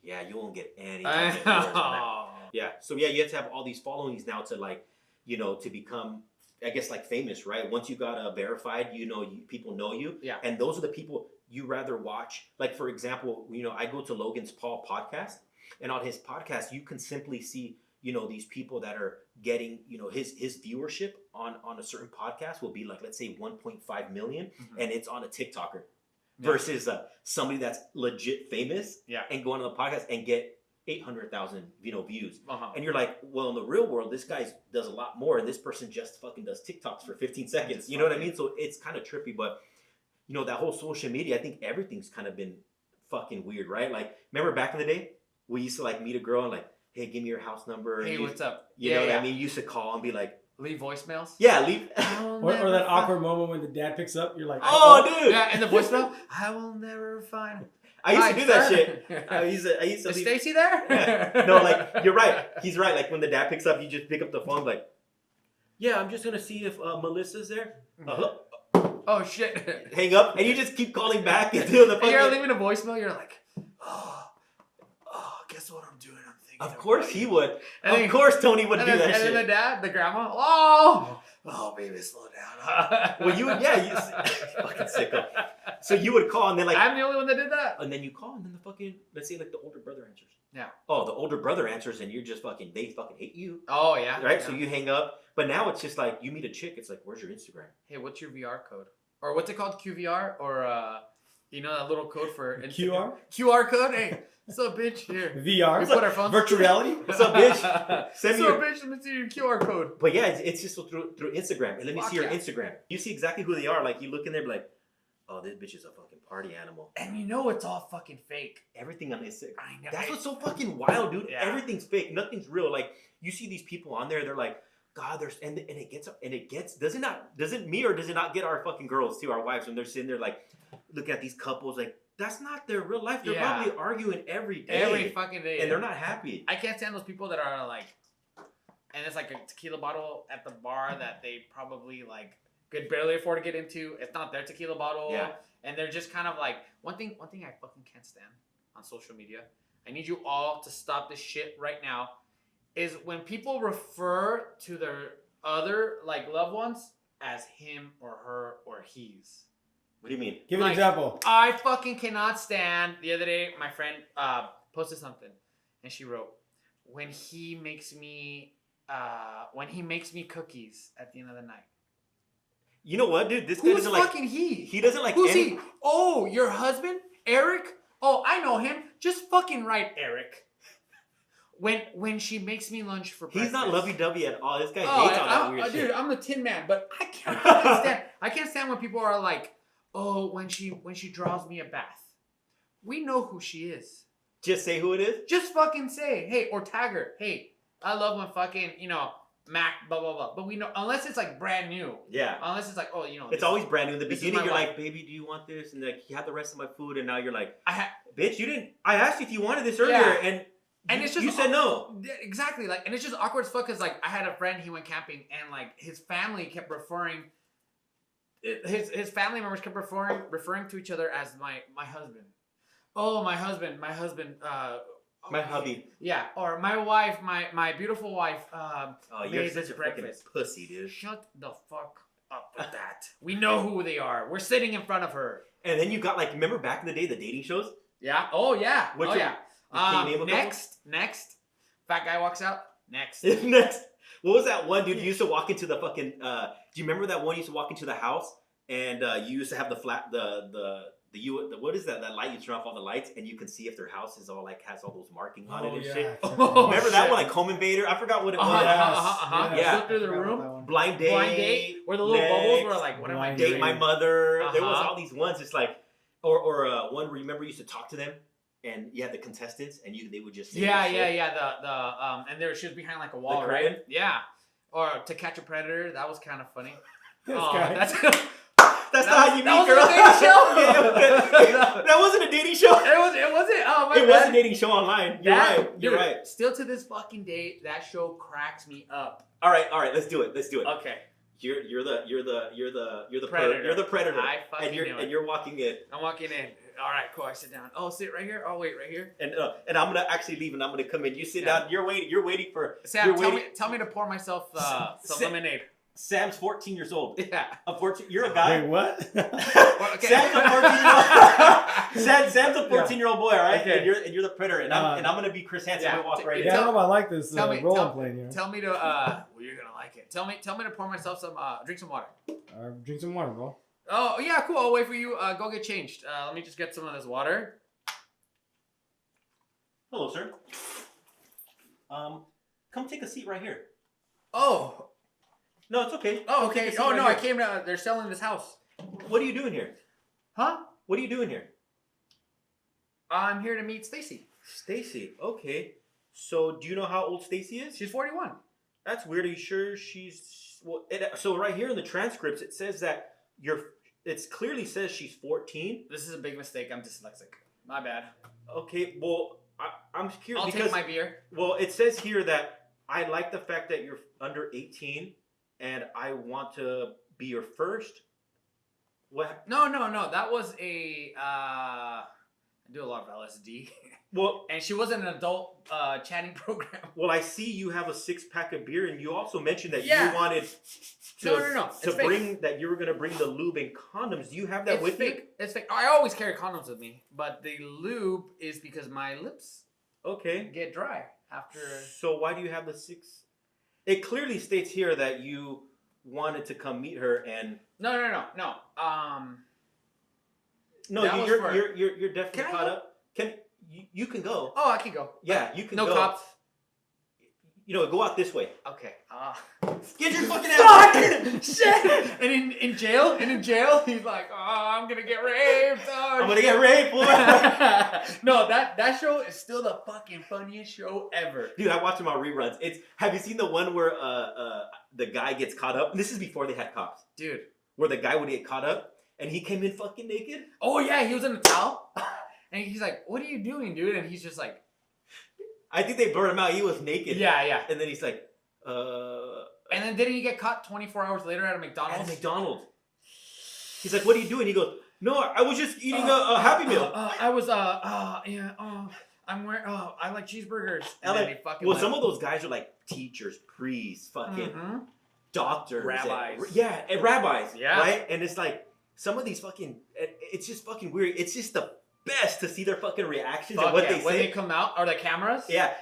S1: Yeah, you won't get any.
S2: I
S1: fucking followers on that.
S2: know.
S1: Yeah. So yeah, you have to have all these followings now to like, you know, to become, I guess, like famous, right? Once you got verified, you know, people know you.
S2: Yeah.
S1: And those are the people you rather watch. Like, for example, you know, I go to Logan's Paul podcast, and on his podcast, you can simply see, you know, these people that are getting, you know, his viewership on a certain podcast will be like, let's say 1.5 million,
S2: Mhm.
S1: and it's on a TikToker
S2: Yeah.
S1: versus somebody that's legit famous
S2: Yeah.
S1: and go on the podcast and get 800,000, you know, views.
S2: Uh-huh.
S1: And you're like, well, in the real world, this guy does a lot more, and this person just fucking does TikToks for 15 seconds. You know what I mean? So it's kind of trippy, but you know, that whole social media, I think everything's kind of been fucking weird, right? Like, remember back in the day, we used to like meet a girl and like, hey, give me your house number.
S2: Hey,
S1: and you,
S2: what's up?
S1: You know what I mean? You used to call and be like,
S2: Leave voicemails.
S1: yeah, leave.
S3: Or that awkward moment when the dad picks up, you're like,
S1: Oh, dude.
S2: Yeah, and the voicemail. I will never find.
S1: I used to do that
S2: Hi,
S1: shit.
S2: sir.
S1: I used to
S2: Is
S1: leave.
S2: Stacy there?
S1: Yeah. No, like, you're right. He's right. Like, when the dad picks up, you just pick up the phone, like, yeah, I'm just going to see if Melissa's there.
S2: Oh shit.
S1: Hang up, and you just keep calling back until the
S2: And you're
S1: fucking...
S2: leaving a voicemail. You're like, oh, guess what I'm doing? I'm thinking.
S1: Of course
S2: about
S1: he
S2: you."
S1: would.
S2: And
S1: Of
S2: then-
S1: course Tony would
S2: And
S1: do
S2: then,
S1: that
S2: and
S1: shit.
S2: then the dad, the grandma. Oh, baby, slow down.
S1: Well, you would, yeah, you fucking sicko. So you would call, and then like,
S2: I'm the only one that did that.
S1: and then you call, and then the fucking, let's say like the older brother answers.
S2: Yeah.
S1: Oh, the older brother answers, and you're just fucking, they fucking hate you,
S2: Oh yeah.
S1: right?
S2: Yeah.
S1: So you hang up. But now it's just like, you meet a chick, it's like, where's your Instagram?
S2: Hey, what's your VR code? Or what's it called? QVR? Or you know that little code for Instagram?
S3: QR?
S2: QR code? Hey, what's up, bitch? Here. We
S3: VR?
S2: put our phones.
S3: Virtual reality?
S1: What's up, bitch?
S2: What's
S1: Send me
S2: up,
S1: your...
S2: bitch? Let me see your QR code.
S1: But yeah, it's just through Instagram. And let me
S2: Fuck
S1: see your
S2: yeah.
S1: Instagram. You see exactly who they are. Like, you look in there, be like, oh, this bitch is a fucking party animal.
S2: And you know it's all fucking fake.
S1: Everything on Instagram.
S2: I know.
S1: That's what's so fucking wild, dude.
S2: Yeah.
S1: Everything's fake. Nothing's real. Like, you see these people on there, they're like, God, there's and it gets does it not get our fucking girls too, our wives, when they're sitting there like looking at these couples like, that's not their real life. They're
S2: Yeah.
S1: probably arguing every day.
S2: Every fucking day.
S1: and they're not happy.
S2: I can't stand those people that are like, and it's like a tequila bottle at the bar that they probably like could barely afford to get into. It's not their tequila bottle.
S1: Yeah.
S2: And they're just kind of like, one thing I fucking can't stand on social media. I need you all to stop this shit right now. Is when people refer to their other like loved ones as him or her or he's.
S1: What do you mean?
S3: Give an
S2: Like-
S3: example.
S2: I fucking cannot stand. The other day, my friend posted something, and she wrote, "When he makes me cookies at the end of the night."
S1: You know what, dude? This guy
S2: Who's
S1: doesn't like.
S2: fucking he?
S1: He doesn't like.
S2: Who's
S1: any,
S2: he? Oh, your husband, Eric? Oh, I know him. Just fucking write Eric. When she makes me lunch for breakfast.
S1: He's not lovey-dovey at all. This guy
S2: Oh,
S1: hates all that weird
S2: dude,
S1: shit.
S2: I'm the Tin Man, but I can't fucking stand. I can't stand when people are like, "Oh, when she draws me a bath." We know who she is.
S1: Just say who it is.
S2: Just fucking say, hey, or tag her. Hey, I love when fucking Mac blah blah blah. But we know unless it's like brand new.
S1: Yeah.
S2: Unless it's like, oh,
S1: It's always brand new. In the
S2: this is
S1: beginning,
S2: my
S1: you're
S2: wife.
S1: like, baby, do you want this? And like, you have the rest of my food, and now you're like,
S2: I had.
S1: bitch, you didn't. I asked you if you wanted this earlier,
S2: Yeah.
S1: and
S2: it's just
S1: you said no.
S2: Yeah, exactly. Like, and it's just awkward as fuck because like I had a friend, he went camping, and like his family kept referring. His family members kept referring to each other as my husband. Oh, my husband.
S1: My hubby.
S2: Yeah, or my wife, my beautiful wife.
S1: Oh, you're
S2: made
S1: such
S2: this
S1: a fucking
S2: breakfast.
S1: pussy, dude.
S2: Shut the fuck up with that. We know who they are. We're sitting in front of her.
S1: And then you got like, remember back in the day, the dating shows?
S2: Yeah. Oh yeah.
S1: What's
S2: oh
S1: your-
S2: yeah.
S1: Can you name a couple?
S2: Next. Fat guy walks out. Next.
S1: Next. What was that one dude? You used to walk into the fucking. Do you remember that one? You used to walk into the house and you used to have what is that? That light you turn off all the lights and you can see if their house is all like has all those markings on it and shit.
S2: Oh,
S1: Remember that one, like Home Invader? I forgot what it was.
S2: Yeah. Look through the
S3: I forgot
S2: room.
S3: about that one.
S1: Blind Date.
S2: Blind Date, where the little bubbles were like, what am I
S3: Blind
S2: doing?
S1: Date My Mother. There was
S2: Uh-huh.
S1: all these ones. It's like, or one where you remember you used to talk to them and you had the contestants and they would just say
S2: Yeah,
S1: this
S2: yeah,
S1: shit.
S2: yeah. And she was behind like a wall,
S1: curtain?
S2: right? Yeah. Or To Catch a Predator. That was kind of funny.
S3: This
S2: Oh,
S3: guy.
S1: That's not how you meet
S2: that
S1: girls.
S2: wasn't a dating show.
S1: That wasn't a dating show.
S2: It wasn't. Oh my
S1: It
S2: bad.
S1: was a dating show online. You're right. You're
S2: dude,
S1: right.
S2: Still to this fucking day, that show cracks me up.
S1: All right. Let's do it.
S2: Okay.
S1: You're the
S2: Predator.
S1: You're the predator.
S2: I fucking knew it.
S1: And you're walking in.
S2: I'm walking in. All right, cool. I sit down. Oh, sit right here. Oh, wait, right here.
S1: And I'm gonna actually leave and I'm gonna come in. You sit
S2: Yeah.
S1: down. You're waiting for.
S2: Sam,
S1: you're
S2: tell
S1: waiting.
S2: me to pour myself some
S1: Sam-
S2: lemonade.
S1: Sam's 14 years old.
S2: Yeah.
S1: You're a guy.
S3: Wait, what?
S2: Okay.
S1: Sam's a 14-year-old. Sam's a 14-year-old boy, all right?
S2: Okay.
S1: And you're the predator, and I'm gonna be Chris Hansen.
S2: Yeah.
S1: I'm gonna walk right
S3: Yeah, I
S1: in.
S3: don't know if I like this
S2: tell me-
S3: role
S2: tell-
S3: I'm playing here.
S2: Tell me to well, you're gonna like it. Tell me to pour myself some drink some water.
S3: Drink some water, bro.
S2: Oh yeah, cool. I'll wait for you. Go get changed. Let me just get some of this water.
S1: Hello, sir. Come take a seat right here.
S2: Oh.
S1: No, it's okay.
S2: Oh,
S1: Come take
S2: okay.
S1: a seat
S2: Oh
S1: right
S2: no,
S1: here.
S2: I came to. They're selling this house.
S1: What are you doing here?
S2: Huh?
S1: What are you doing here?
S2: I'm here to meet Stacy.
S1: Stacy. Okay. So, do you know how old Stacy is?
S2: She's 41.
S1: That's weird. Are you sure she's well? So right here in the transcripts, it says that it clearly says she's 14.
S2: This is a big mistake. I'm dyslexic. My bad.
S1: Okay. Well, I'm curious
S2: I'll
S1: because
S2: take my beer.
S1: well, it says here that I like the fact that you're under 18, and I want to be your first. What?
S2: No. That was a. I do a lot of LSD,
S1: Well,
S2: and she was in an adult chatting program.
S1: well, I see you have a 6-pack of beer, and you also mentioned that
S2: Yeah.
S1: you wanted to
S2: No.
S1: to
S2: It's fake.
S1: bring that you were gonna bring the lube and condoms. Do you have that
S2: It's
S1: with
S2: fake. It's fake. I always carry condoms with me, but the lube is because my lips
S1: you? Okay.
S2: get dry after.
S1: So why do you have the 6? It clearly states here that you wanted to come meet her, and
S2: No.
S1: no,
S2: That was
S1: you're
S2: for-
S1: you're definitely
S2: Can I
S1: caught
S2: go?
S1: up. You can go.
S2: Oh, I can go.
S1: Yeah, you can
S2: No
S1: go.
S2: cops.
S1: Go out this way.
S2: Okay.
S1: Get your fucking ass.
S2: Fuck! Shit! And in jail, he's like, oh, I'm gonna get raped. Oh,
S1: I'm gonna get raped, boy.
S2: No, that show is still the fucking funniest show ever.
S1: Dude, I watch them on reruns. Have you seen the one where the guy gets caught up? This is before they had cops.
S2: Dude.
S1: Where the guy would get caught up and he came in fucking naked.
S2: Oh yeah, he was in a towel. And he's like, what are you doing, dude? And he's just like,
S1: I think they burned him out. He was naked.
S2: yeah.
S1: And then he's like,
S2: And then didn't he get caught 24 hours later at a McDonald's?
S1: at McDonald's. He's like, what are you doing? He goes, no, I was just eating a Happy Meal.
S2: I was I'm wearing I like cheeseburgers. And then he fucking
S1: Well,
S2: left.
S1: some of those guys are like teachers, priests, fucking
S2: Mhm.
S1: doctors,
S2: Rabbis.
S1: and rabbis.
S2: Yeah.
S1: Right? And it's like some of these fucking, it's just fucking weird. It's just the best to see their fucking reactions and
S2: Fuck
S1: what
S2: yeah.
S1: they
S2: When
S1: say.
S2: they come out, are the cameras?
S1: Yeah,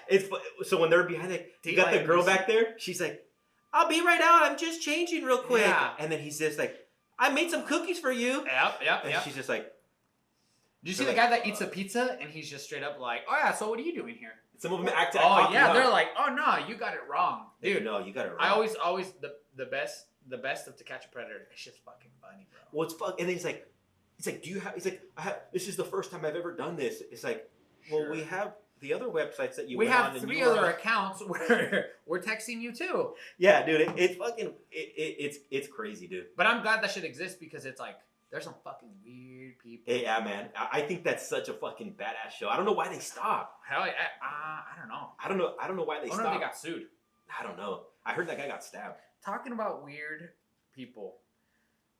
S1: so when they're behind, you got the
S2: Daylight
S1: girl
S2: Lucy.
S1: back there. She's like, "I'll be right out. I'm just changing real quick."
S2: Yeah.
S1: And then he's just like, "I made some cookies for you."
S2: Yep.
S1: And she's just like,
S2: Do you see the guy that eats a pizza and he's just straight up like, oh yeah, so what are you doing here?
S1: some of them act.
S2: Oh
S1: cocky,
S2: yeah,
S1: huh?
S2: they're like, oh no, you got it wrong, dude.
S1: No, you got it wrong.
S2: I always the best of To Catch a Predator. It's just fucking funny, bro.
S1: Well, it's fuck. And then he's like, do you have? He's like, this is the first time I've ever done this. It's like, well,
S2: Sure.
S1: we have the other websites that you.
S2: We
S1: went on
S2: have
S1: and
S2: 3
S1: you were
S2: other
S1: on.
S2: accounts where we're texting you too.
S1: Yeah, dude, it's fucking, it's crazy, dude.
S2: But I'm glad that shit exists because it's like there's some fucking weird people.
S1: Yeah, man, I think that's such a fucking badass show. I don't know why they stopped.
S2: Hell, I don't know.
S1: I don't know why they
S2: I wonder
S1: stopped.
S2: if they got sued.
S1: I don't know. I heard that guy got stabbed.
S2: Talking about weird people,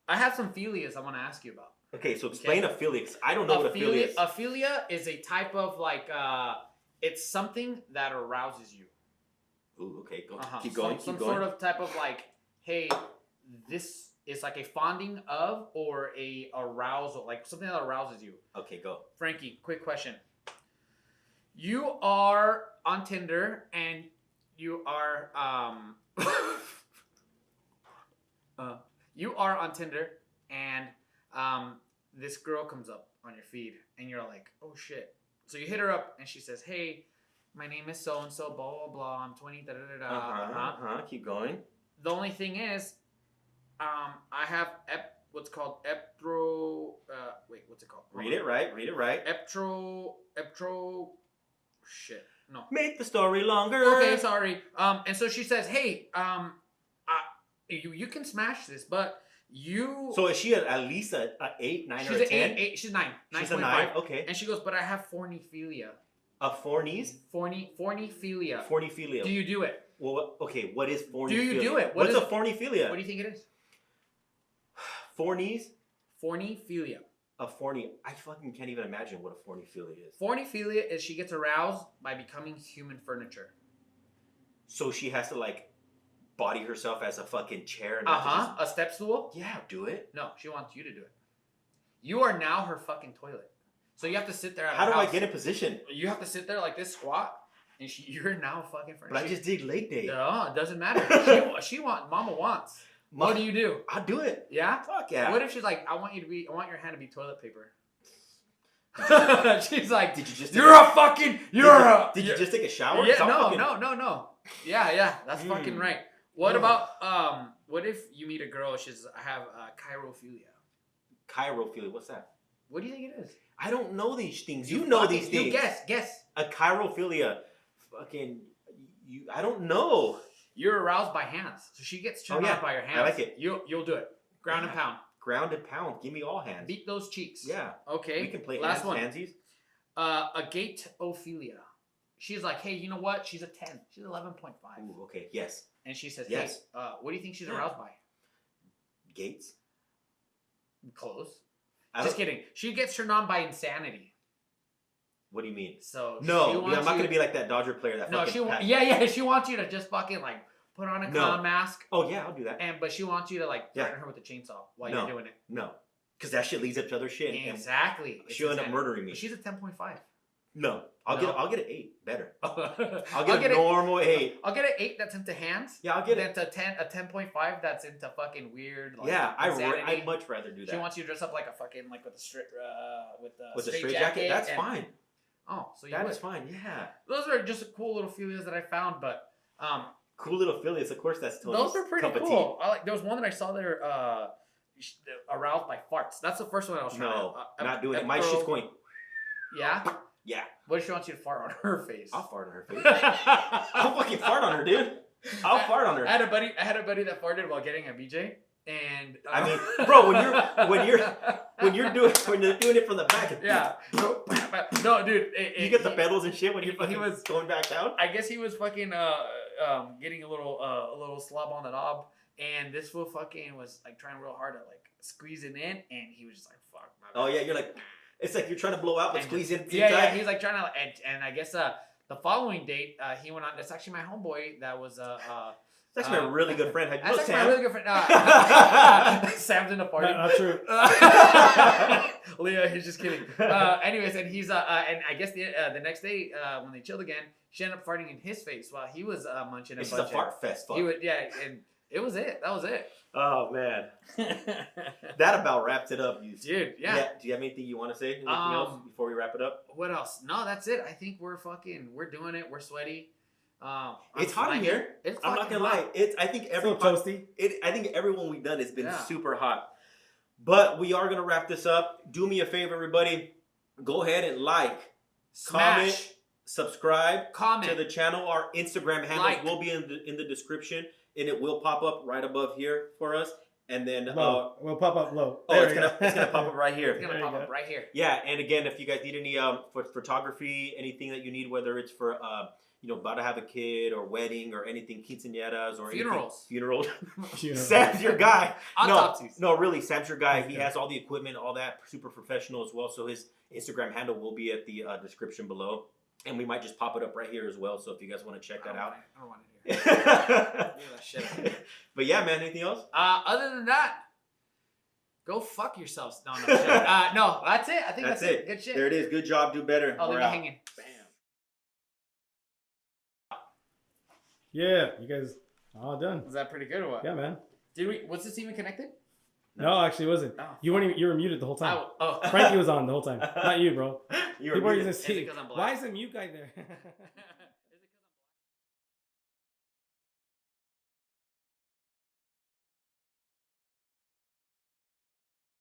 S2: I have some philias I want to ask you about.
S1: Okay, so explain aphilia. 'Cause I don't know what aphilia is.
S2: Aphilia is a type of like it's something that arouses you.
S1: Ooh, okay, go.
S2: Uh-huh.
S1: Keep going.
S2: Some
S1: keep going.
S2: sort of type of like, hey, this is like a fonding of or a arousal, like something that arouses you.
S1: Okay, go.
S2: Frankie, quick question. You are on Tinder and you are you are on Tinder and this girl comes up on your feed and you're like, oh shit. So you hit her up and she says, hey, my name is so and so, blah blah blah. I'm 20. Da, da, da, da.
S1: Keep going.
S2: The only thing is, I have what's called wait, what's it called?
S1: Read it right.
S2: Shit. No.
S1: Make the story longer.
S2: Okay, sorry. And so she says, hey, you can smash this, but you.
S1: So is she at least a 8, 9, or a 10?
S2: She's 9.
S1: She's a 9. Okay.
S2: And she goes, but I have forniphilia.
S1: A fornies?
S2: Forniphilia.
S1: Forniphilia.
S2: Do you do it?
S1: Well, okay. What is forniphilia?
S2: Do you do it?
S1: What's a forniphilia?
S2: What do you think it is?
S1: Fornies?
S2: Forniphilia.
S1: A forny. I fucking can't even imagine what a forniphilia is.
S2: Forniphilia is she gets aroused by becoming human furniture.
S1: So she has to like body herself as a fucking chair and
S2: A step stool?
S1: Yeah, do it.
S2: No, she wants you to do it. You are now her fucking toilet. So you have to sit there at
S1: How
S2: her
S1: do
S2: house.
S1: I get in position?
S2: You have to sit there like this, squat, and you're now fucking furniture.
S1: But I just did leg day.
S2: No, it doesn't matter. Mama wants. What do you do?
S1: I'll do it.
S2: Yeah?
S1: Fuck yeah.
S2: What if she's like, I want your hand to be toilet paper. She's like,
S1: did you just
S2: Did
S1: you just take a shower?
S2: Yeah, no. Yeah. That's fucking right. What about what if you meet a girl, she's have chirophilia?
S1: Chirophilia, what's that?
S2: What do you think it is?
S1: I don't know these things. You know these things.
S2: You guess.
S1: A chirophilia. Fucking I don't know.
S2: You're aroused by hands. So she gets turned on by your hands.
S1: I like it.
S2: You'll do it. Ground and pound.
S1: Ground and pound. Give me all hands.
S2: Beat those cheeks.
S1: Yeah.
S2: Okay.
S1: We can play
S2: Last one.
S1: handsies.
S2: Agatophilia. She's like, hey, you know what? She's a 10. She's 11.5.
S1: Ooh, okay. Yes.
S2: And she says,
S1: yes.
S2: Hey, what do you think she's aroused by?
S1: Gates.
S2: Close. Just kidding. She gets turned on by insanity.
S1: What do you mean?
S2: So
S1: no, I'm not gonna be like that Dodger player that.
S2: No, she wants you to just fucking like put on a clown mask.
S1: Oh yeah, I'll do that.
S2: But she wants you to like threaten her with a chainsaw while you're doing it.
S1: No, because that shit leads up to other shit.
S2: Exactly.
S1: She'll end up murdering me.
S2: But she's a 10.5.
S1: No, I'll get an 8. Better.
S2: I'll
S1: get a normal 8.
S2: I'll get an 8 that's into hands.
S1: Yeah, I'll get
S2: it. That's a 10.5 that's into fucking weird. Like,
S1: I'd much rather do that.
S2: She wants you to dress up like a fucking like with a
S1: straight jacket. That's fine.
S2: Oh, so
S1: that is fine. Yeah.
S2: Those are just cool little philias that I found, but
S1: cool little philias. Of course, that's totally.
S2: Those are pretty cool. There was one that I saw there. Aroused by farts. That's the first one I was trying.
S1: No, not doing it. My shit's going.
S2: Yeah.
S1: Yeah.
S2: What if she wants you to fart on her face?
S1: I'll fart on her face. I'll fucking fart on her, dude. I'll fart on her.
S2: I had a buddy that farted while getting a BJ, and
S1: I mean, bro, when you're doing it from the back.
S2: Yeah. No, dude.
S1: You get the pedals and shit when you're fucking going back down.
S2: I guess he was fucking getting a little slob on the knob, and this fool fucking was like trying real hard to like squeeze it in, and he was just like, "Fuck."
S1: Oh yeah, you're like. It's like you're trying to blow out but squeeze in.
S2: Yeah, he's like trying to, and I guess the following date he went on. That's actually my homeboy. That was
S1: That's actually my really good friend.
S2: That's actually my really good friend. Sam's in the party.
S3: Not true.
S2: Leah, he's just kidding. Anyways, and he's and I guess the next day when they chilled again, she ended up farting in his face while he was munching.
S1: It's a fart fest. Fuck.
S2: He would, and it was it. That was it.
S1: Oh man, that about wraps it up,
S2: dude. Yeah.
S1: Do you have anything you want to say? Anything else before we wrap it up?
S2: What else? No, that's it. I think we're doing it. We're sweaty.
S1: It's hot in here. I'm not gonna lie. I think everyone we've done has been super hot. But we are gonna wrap this up. Do me a favor, everybody. Go ahead and comment, subscribe to the channel. Our Instagram handles will be in the description. And it will pop up right above here for us. And then
S3: we'll pop up low.
S1: Oh, it's gonna pop up right here.
S2: It's gonna pop up right here.
S1: Yeah, and again, if you guys need any for photography, anything that you need, whether it's for about to have a kid or wedding or anything, quinceañeras or funerals. Sam's your guy.
S2: Autopsies.
S1: No, really, Sam's your guy. He has all the equipment, all that, super professional as well. So his Instagram handle will be at the description below. And we might just pop it up right here as well. So if you guys want to check that out.
S2: I don't want to hear it.
S1: But yeah, man, anything else?
S2: Other than that, go fuck yourselves. No, no, that's it. I think that's it. Good shit.
S1: There it is. Good job. Do better.
S2: Oh, leave me hanging.
S1: Bam.
S3: Yeah, you guys all done.
S2: Was that pretty good or what?
S3: Yeah, man.
S2: Did we? Was this even connected?
S3: No, actually, it wasn't.
S2: Oh,
S3: You weren't. Even, you were muted the whole time.
S2: Oh.
S3: Frankie was on the whole time. Not you, bro.
S1: You were
S3: People are
S1: muted.
S3: gonna
S2: Is it
S3: see.
S2: 'cause I'm black?
S3: Why is the mute guy there?